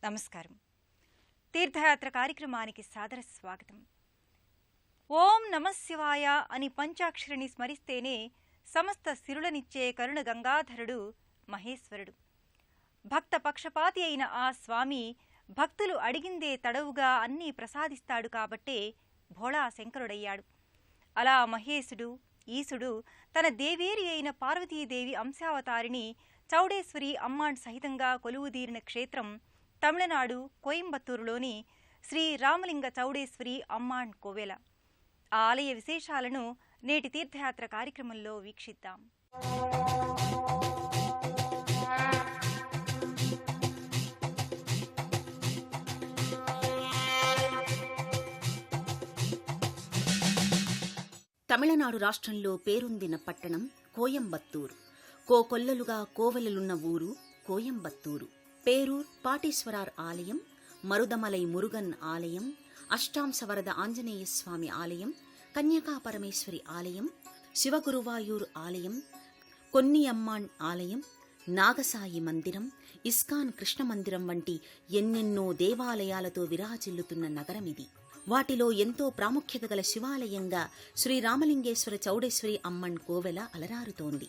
నమస్కారం. తీర్థయాత్ర కార్యక్రమానికి సాదర స్వాగతం. ఓం నమశివాయ అని పంచాక్షరిని స్మరిస్తేనే సమస్త సిరులనిచ్చే కరుణ గంగాధరుడు మహేశ్వరుడు. భక్త పక్షపాతి అయిన ఆ స్వామి భక్తులు అడిగిందే తడవుగా అన్నీ ప్రసాదిస్తాడు కాబట్టే భోళా శంకరుడయ్యాడు. అలా మహేశుడు ఈశుడు తన దేవేరి అయిన పార్వతీదేవి అంశావతారిని చౌడేశ్వరి అమ్మాన్ సహితంగా కొలువుదీరిన క్షేత్రం తమిళనాడు కోయంబత్తూరులోని శ్రీ రామలింగ చౌడేశ్వరి అమ్మాన్ కోవెల. ఆ ఆలయ విశేషాలను నేటి తీర్థయాత్ర కార్యక్రమంలో వీక్షిద్దాం. తమిళనాడు రాష్ట్రంలో పేరొందిన పట్టణం కోయంబత్తూరు. కోకొల్లలుగా కోవెలలున్న ఊరు కోయంబత్తూరు. పేరూర్ పాటేశ్వరార్ ఆలయం, మరుదమలై మురుగన్ ఆలయం, అష్టాంశవరద ఆంజనేయ స్వామి ఆలయం, కన్యకా పరమేశ్వరి ఆలయం, శివగురువాయూర్ ఆలయం, కొన్నియమ్మాన్ ఆలయం, నాగసాయి మందిరం, ఇస్కాన్ కృష్ణ మందిరం వంటి ఎన్నెన్నో దేవాలయాలతో విరాజిల్లుతున్న నగరమిది. వాటిలో ఎంతో ప్రాముఖ్యత గల శివాలయంగా శ్రీ రామలింగేశ్వర చౌడేశ్వరి అమ్మన్ కోవెల అలరారుతోంది.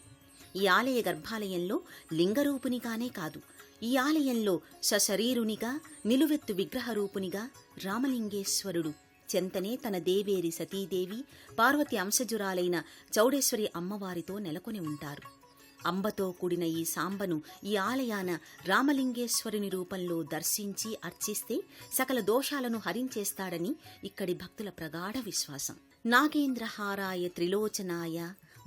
ఈ ఆలయ గర్భాలయంలో లింగరూపునిగానే కాదు, ఈ ఆలయంలో సశరీరునిగా నిలువెత్తు విగ్రహరూపునిగా రామలింగేశ్వరుడు చెంతనే తన దేవేరి సతీదేవి పార్వతి అంశజురాలైన చౌడేశ్వరి అమ్మవారితో నెలకొని ఉంటారు. అంబతో కూడిన ఈ సాంబను ఈ ఆలయాన రామలింగేశ్వరుని రూపంలో దర్శించి అర్చిస్తే సకల దోషాలను హరించేస్తాడని ఇక్కడి భక్తుల ప్రగాఢ విశ్వాసం. నాగేంద్రహారాయ త్రిలోచనాయ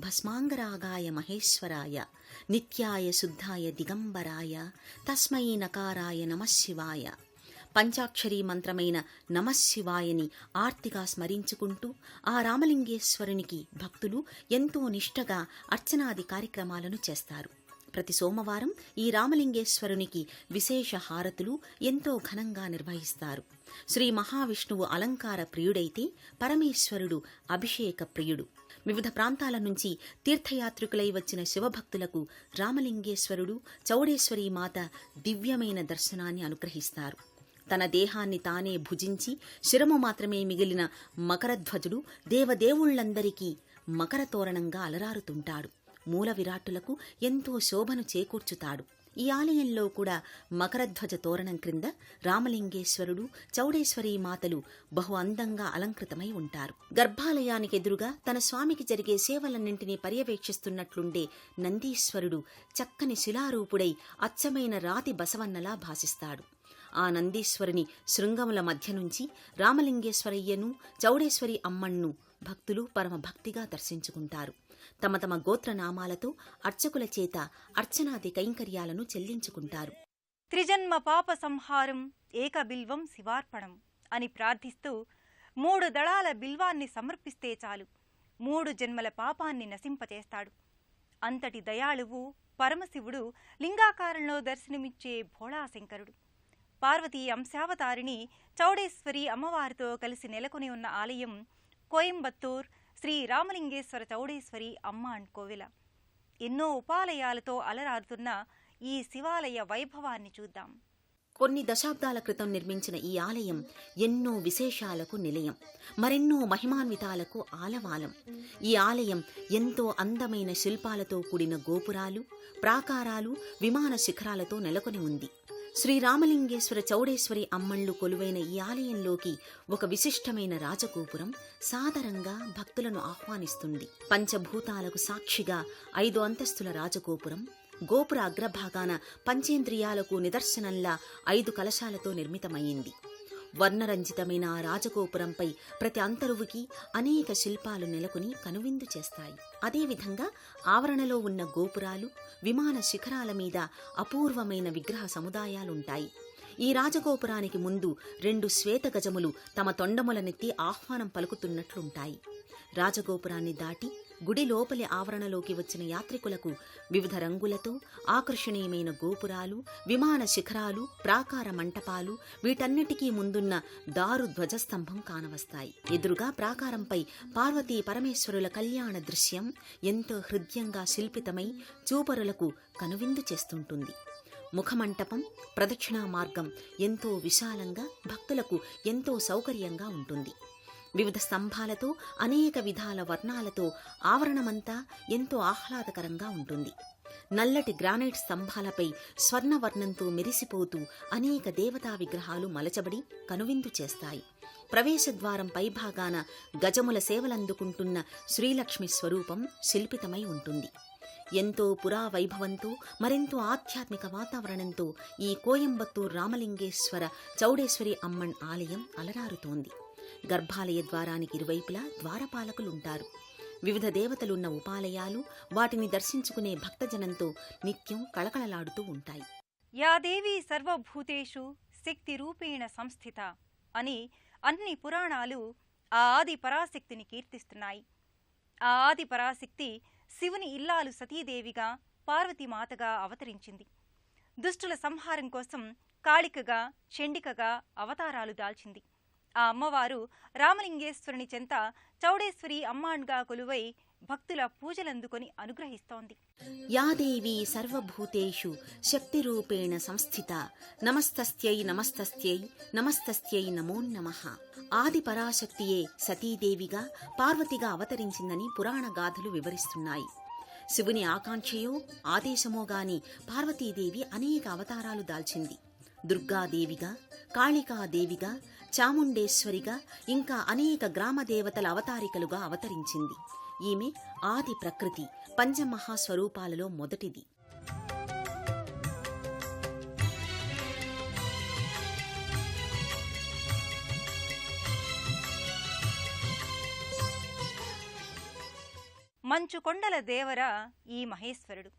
భస్మాంగరాగాయ మహేశ్వరాయ నిత్యాయ శుద్ధాయ దిగంబరాయ తస్మై నకారాయ నమశివాయ. పంచాక్షరీ మంత్రమైన నమశివాయని ఆర్తిగా స్మరించుకుంటూ ఆ రామలింగేశ్వరునికి భక్తులు ఎంతో నిష్టగా అర్చనాది కార్యక్రమాలను చేస్తారు. ప్రతి సోమవారం ఈ రామలింగేశ్వరునికి విశేష హారతులు ఎంతో ఘనంగా నిర్వహిస్తారు. శ్రీ మహావిష్ణువు అలంకార ప్రియుడైతే పరమేశ్వరుడు అభిషేక ప్రియుడు. వివిధ ప్రాంతాల నుంచి తీర్థయాత్రికులై వచ్చిన శివభక్తులకు రామలింగేశ్వరుడు చౌడేశ్వరీ మాత దివ్యమైన దర్శనాన్ని అనుగ్రహిస్తారు. తన దేహాన్ని తానే భుజించి శిరము మాత్రమే మిగిలిన మకరధ్వజుడు దేవదేవుళ్లందరికీ మకర తోరణంగా అలరారుతుంటాడు. మూల విరాట్టులకు ఎంతో శోభను చేకూర్చుతాడు. ఈ ఆలయంలో కూడా మకరధ్వజ తోరణం క్రింద రామలింగేశ్వరుడు చౌడేశ్వరీ మాతలు బహు అందంగా అలంకృతమై ఉంటారు. గర్భాలయానికి ఎదురుగా తన స్వామికి జరిగే సేవలన్నింటినీ పర్యవేక్షిస్తున్నట్లుండే నందీశ్వరుడు చక్కని శిలారూపుడై అచ్చమైన రాతి బసవన్నలా భాసిస్తాడు. ఆ నందీశ్వరుని శృంగముల మధ్య నుంచి రామలింగేశ్వరయ్యను చౌడేశ్వరి అమ్మన్ను భక్తులు పరమ భక్తిగా దర్శించుకుంటారు. తమ తమ గోత్రనామాలతో అర్చకుల చేత అర్చనాది కైంకర్యాలను చెల్లించుకుంటారు. త్రిజన్మ పాప సంహారం ఏక బిల్వం శివార్పణం అని ప్రార్థిస్తూ 3 దళాల బిల్వాన్ని సమర్పిస్తే చాలు 3 జన్మల పాపాన్ని నశింపచేస్తాడు. అంతటి దయాళువు పరమశివుడు లింగాకారంలో దర్శనమిచ్చే భోళాశంకరుడు. పార్వతీ అంశావతారిని చౌడేశ్వరి అమ్మవారితో కలిసి నెలకొని ఉన్న ఆలయం కోయంబత్తూర్ శ్రీ రామలింగేశ్వర చౌడేశ్వరి అమ్మాన్ కోవెల. ఎన్నో ఉపాలయాలతో అలరారుతున్న ఈ శివాలయ వైభవాన్ని చూద్దాం. కొన్ని దశాబ్దాల క్రితం నిర్మించిన ఈ ఆలయం ఎన్నో విశేషాలకు నిలయం, మరెన్నో మహిమాన్వితాలకు ఆలవాలం. ఈ ఆలయం ఎంతో అందమైన శిల్పాలతో కూడిన గోపురాలు, ప్రాకారాలు, విమాన శిఖరాలతో నెలకొని ఉంది. శ్రీ రామలింగేశ్వర చౌడేశ్వరి అమ్మళ్లు కొలువైన ఈ ఆలయంలోకి ఒక విశిష్టమైన రాజగోపురం సాదరంగా భక్తులను ఆహ్వానిస్తుంది. పంచభూతాలకు సాక్షిగా 5 అంతస్తుల రాజగోపురం, గోపుర అగ్రభాగాన పంచేంద్రియాలకు నిదర్శనంలా 5 కలశాలతో నిర్మితమైంది. వర్ణరంజితమైన ఆ రాజగోపురంపై ప్రతి అంతరువుకి అనేక శిల్పాలు నెలకొని కనువిందు చేస్తాయి. అదేవిధంగా ఆవరణలో ఉన్న గోపురాలు, విమాన శిఖరాల మీద అపూర్వమైన విగ్రహ సముదాయాలుంటాయి. ఈ రాజగోపురానికి ముందు 2 శ్వేత గజములు తమ తొండములనెత్తి ఆహ్వానం పలుకుతున్నట్లుంటాయి. రాజగోపురాన్ని దాటి గుడి లోపలి ఆవరణలోకి వచ్చిన యాత్రికులకు వివిధ రంగులతో ఆకర్షణీయమైన గోపురాలు, విమాన శిఖరాలు, ప్రాకార మంటపాలు, వీటన్నిటికీ ముందున్న దారు ధ్వజస్తంభం కానవస్తాయి. ఎదురుగా ప్రాకారంపై పార్వతీ పరమేశ్వరుల కళ్యాణ దృశ్యం ఎంతో హృద్యంగా శిల్పితమై చూపరులకు కనువిందు చేస్తుంటుంది. ముఖమంటపం, ప్రదక్షిణా మార్గం ఎంతో విశాలంగా, భక్తులకు ఎంతో సౌకర్యంగా ఉంటుంది. వివిధ స్తంభాలతో, అనేక విధాల వర్ణాలతో ఆవరణమంతా ఎంతో ఆహ్లాదకరంగా ఉంటుంది. నల్లటి గ్రానైట్ స్తంభాలపై స్వర్ణవర్ణంతో మెరిసిపోతూ అనేక దేవతా విగ్రహాలు మలచబడి కనువిందు చేస్తాయి. ప్రవేశద్వారం పైభాగాన గజముల సేవలందుకుంటున్న శ్రీలక్ష్మి స్వరూపం శిల్పితమై ఉంటుంది. ఎంతో పురావైభవంతో, మరెంతో ఆధ్యాత్మిక వాతావరణంతో ఈ కోయంబత్తూర్ రామలింగేశ్వర చౌడేశ్వరి అమ్మన్ ఆలయం అలరారుతోంది. గర్భాలయ ద్వారానికి ఇరువైపులా ద్వారపాలకులుంటారు. వివిధ దేవతలున్న ఉపాలయాలు, వాటిని దర్శించుకునే భక్తజనంతో నిత్యం కళకళలాడుతూ ఉంటాయి. యా దేవీ సర్వభూతేషు శక్తి రూపేణ సంస్థిత అని అన్ని పురాణాలు ఆ ఆది పరాశక్తిని కీర్తిస్తున్నాయి. ఆ ఆది పరాశక్తి శివుని ఇల్లాలు సతీదేవిగా, పార్వతీమాతగా అవతరించింది. దుష్టుల సంహారం కోసం కాళికగా, చండికగా అవతారాలు దాల్చింది. ఆ అమ్మవారు రామలింగేశ్వరుని చెంత చౌడేశ్వరి అమ్మాన్గా కొలువై భక్తుల పూజలందుకొని అనుగ్రహిస్తోంది. యాదేవీ సర్వభూతేషు శక్తిరూపేణ సంస్థిత నమస్తస్యై నమస్తస్యై నమస్తస్యై నమో నమః. ఆది పరాశక్తియే సతీదేవిగా, పార్వతిగా అవతరించిందని పురాణ గాథలు వివరిస్తున్నాయి. శివుని ఆకాంక్షయో ఆదేశమో గాని పార్వతీదేవి అనేక అవతారాలు దాల్చింది. దుర్గాదేవిగా, కాళికాదేవిగా, చాముండేశ్వరిగా, ఇంకా అనేక గ్రామదేవతల అవతారికలుగా అవతరించింది. ఈమె ఆది ప్రకృతి పంచమహాస్వరూపాలలో మొదటిది. మంచుకొండల దేవర ఈ మహేశ్వరుడు,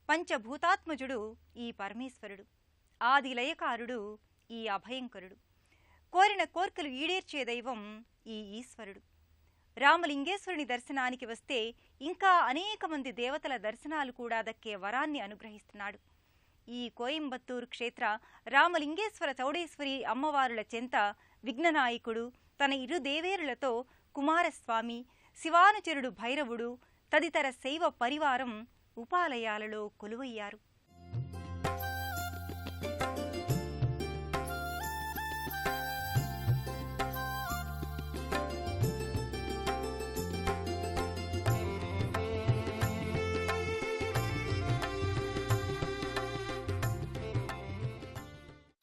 పంచభూతాత్మజుడు ఈ పరమేశ్వరుడు, ఆది లయకారుడు ఈ అభయంకరుడు, కోరిన కోర్కెలు ఈడేర్చే దైవం ఈ ఈశ్వరుడు. రామలింగేశ్వరుని దర్శనానికి వస్తే ఇంకా అనేక మంది దేవతల దర్శనాలు కూడా దక్కే వరాన్ని అనుగ్రహిస్తున్నాడు. ఈ కోయంబత్తూరు క్షేత్ర రామలింగేశ్వర చౌడేశ్వరి అమ్మవారుల చెంత విఘ్ననాయకుడు తన ఇరు దేవేరులతో కుమారస్వామి, శివానుచరుడు భైరవుడు తదితర శైవ పరివారం ఉపాలయాలలో కొలువయ్యారు.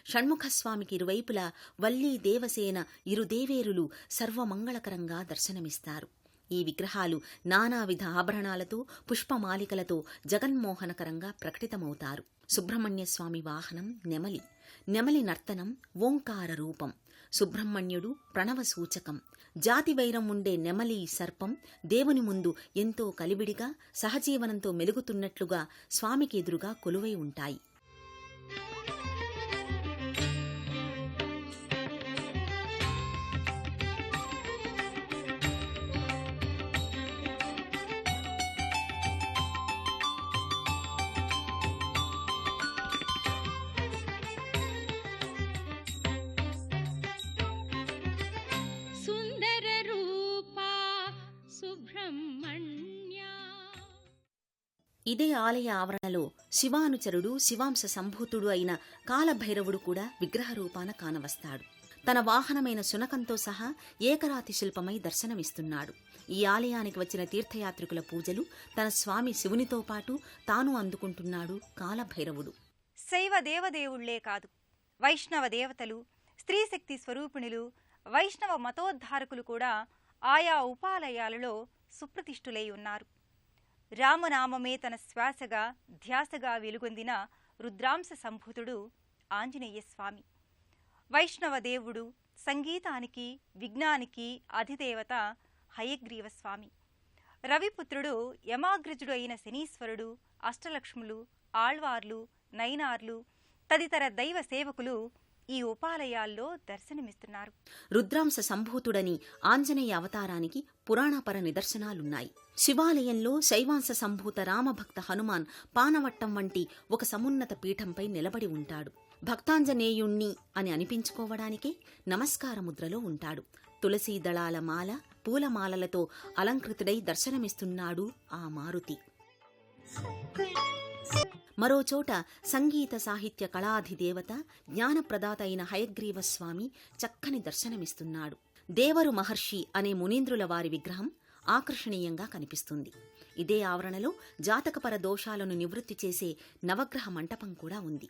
షణ్ముఖస్వామికి ఇరువైపులా వల్లీ దేవసేన ఇరు దేవేరులు సర్వమంగళకరంగా దర్శనమిస్తారు. ఈ విగ్రహాలు నానావిధ ఆభరణాలతో, పుష్పమాలికలతో జగన్మోహనకరంగా ప్రకటితమవుతారు. సుబ్రహ్మణ్యస్వామి వాహనం నెమలి. నెమలి నర్తనం ఓంకార రూపం. సుబ్రహ్మణ్యుడు ప్రణవ సూచకం. జాతి వైరం ఉండే నెమలి సర్పం దేవుని ముందు ఎంతో కలివిడిగా, సహజీవనంతో మెలుగుతున్నట్లుగా స్వామికి ఎదురుగా కొలువై ఉంటాయి. ఇదే ఆలయ ఆవరణలో శివానుచరుడు, శివాంశ సంభూతుడు అయిన కాలభైరవుడు కూడా విగ్రహ రూపాన కానవస్తాడు. తన వాహనమైన శునకంతో సహా ఏకరాతి శిల్పమై దర్శనమిస్తున్నాడు. ఈ ఆలయానికి వచ్చిన తీర్థయాత్రికుల పూజలు తన స్వామి శివునితో పాటు తాను అందుకుంటున్నాడు కాలభైరవుడు. శైవ దేవదేవుళ్లే కాదు, వైష్ణవ దేవతలు, స్త్రీశక్తి స్వరూపిణులు, వైష్ణవ మతోద్ధారకులు కూడా ఆయా ఉపాలయాలలో సుప్రతిష్ఠులై ఉన్నారు. రామనామమే తన శ్వాసగా, ధ్యాసగా వెలుగొందిన రుద్రాంశ సంభూతుడు ఆంజనేయస్వామి. వైష్ణవ దేవుడు, సంగీతానికి, విజ్ఞానికి అధిదేవత హయగ్రీవస్వామి. రవిపుత్రుడు, యమాగ్రజుడు అయిన శనీశ్వరుడు, అష్టలక్ష్ములు, ఆళ్వార్లు, నైనార్లు తదితర దైవ సేవకులు ఈ ఉపాలయాల్లో దర్శనమిస్తున్నారు. రుద్రాంశ సంభూతుడని ఆంజనేయ అవతారానికి పురాణపర నిదర్శనాలున్నాయి. శివాలయంలో శైవాంశ సంభూత రామభక్త హనుమాన్ పానవట్టం వంటి ఒక సమున్నత పీఠంపై నిలబడి ఉంటాడు. భక్తాంజనేయుణ్ణి అని అనిపించుకోవడానికే నమస్కార ముద్రలో ఉంటాడు. తులసీ దళాల మాల, పూలమాలలతో అలంకృతుడై దర్శనమిస్తున్నాడు ఆ మారుతి. మరోచోట సంగీత సాహిత్య కళాధిదేవత జ్ఞానప్రదాత అయిన హయగ్రీవస్వామి చక్కని దర్శనమిస్తున్నాడు. దేవరు మహర్షి అనే మునీంద్రుల వారి విగ్రహం ఆకర్షణీయంగా కనిపిస్తుంది. ఇదే ఆవరణలో జాతకపర దోషాలను నివృత్తి చేసే నవగ్రహ మంటపం కూడా ఉంది.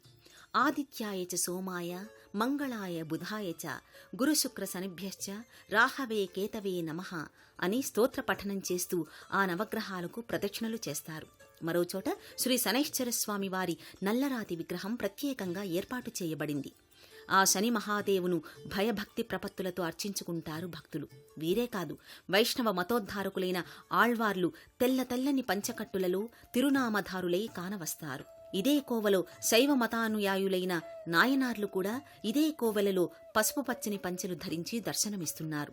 ఆదిత్యాయ చ సోమాయ మంగళాయ బుధాయ చ గురుశుక్ర శనిభ్యశ్చ రాహవే కేతవే నమః అని స్తోత్ర పఠనం చేస్తూ ఆ నవగ్రహాలకు ప్రదక్షిణలు చేస్తారు. మరోచోట శ్రీ శనైశ్చర స్వామి వారి నల్లరాతి విగ్రహం ప్రత్యేకంగా ఏర్పాటు చేయబడింది. ఆ శని మహాదేవును భయభక్తి ప్రపత్తులతో అర్చించుకుంటారు భక్తులు. వీరే కాదు, వైష్ణవ మతోద్ధారకులైన ఆళ్వార్లు తెల్ల తెల్లని పంచకట్టులలో తిరునామధారులై కానవస్తారు. ఇదే కోవలో శైవ మతానుయాయులైన నాయనార్లు కూడా ఇదే కోవెలలో పసుపు పచ్చని పంచెలు ధరించి దర్శనమిస్తున్నారు.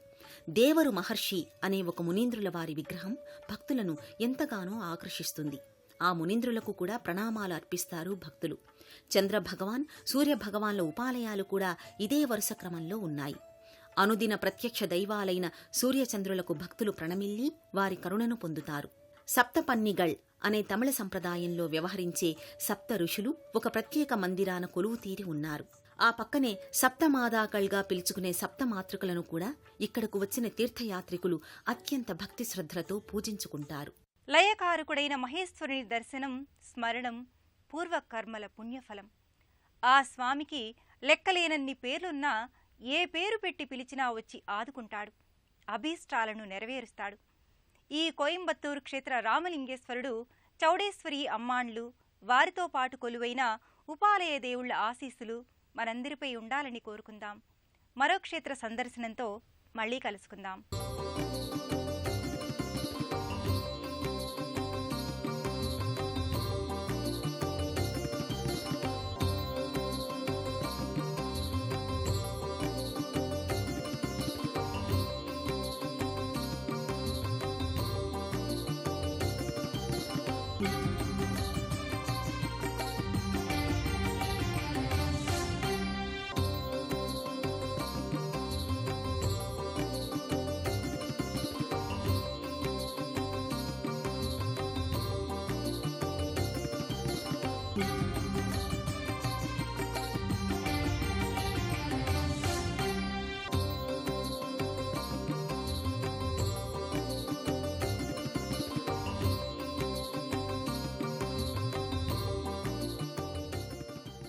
దేవరు మహర్షి అనే ఒక మునీంద్రుల వారి విగ్రహం భక్తులను ఎంతగానో ఆకర్షిస్తుంది. ఆ మునీంద్రులకు కూడా ప్రణామాలు అర్పిస్తారు భక్తులు. చంద్ర భగవాన్, సూర్య భగవాన్ల ఉపాలయాలు కూడా ఇదే వరుస క్రమంలో ఉన్నాయి. అనుదిన ప్రత్యక్ష దైవాలైన సూర్యచంద్రులకు భక్తులు ప్రణమిల్లి వారి కరుణను పొందుతారు. సప్తపన్నిగళ్ అనే తమిళ సంప్రదాయంలో వ్యవహరించే సప్త ఋషులు ఒక ప్రత్యేక మందిరాన కొలువు తీరి ఉన్నారు. ఆ పక్కనే సప్తమాదాకళ్గా పిలుచుకునే సప్తమాతృకలను కూడా ఇక్కడకు వచ్చిన తీర్థయాత్రికులు అత్యంత భక్తి శ్రద్ధలతో పూజించుకుంటారు. లయకారకుడైన మహేశ్వరుని దర్శనం, స్మరణం పూర్వకర్మల పుణ్యఫలం. ఆ స్వామికి లెక్కలేనన్ని పేర్లున్నా ఏ పేరు పెట్టి పిలిచినా వచ్చి ఆదుకుంటాడు, అభీష్టాలను నెరవేరుస్తాడు. ఈ కోయంబత్తూరు క్షేత్ర రామలింగేశ్వరుడు, చౌడేశ్వరి అమ్మాండ్లు, వారితో పాటు కొలువైన ఉపాలయ దేవుళ్ల ఆశీస్సులు మనందరిపై ఉండాలని కోరుకుందాం. మరో క్షేత్ర సందర్శనంతో మళ్లీ కలుసుకుందాం.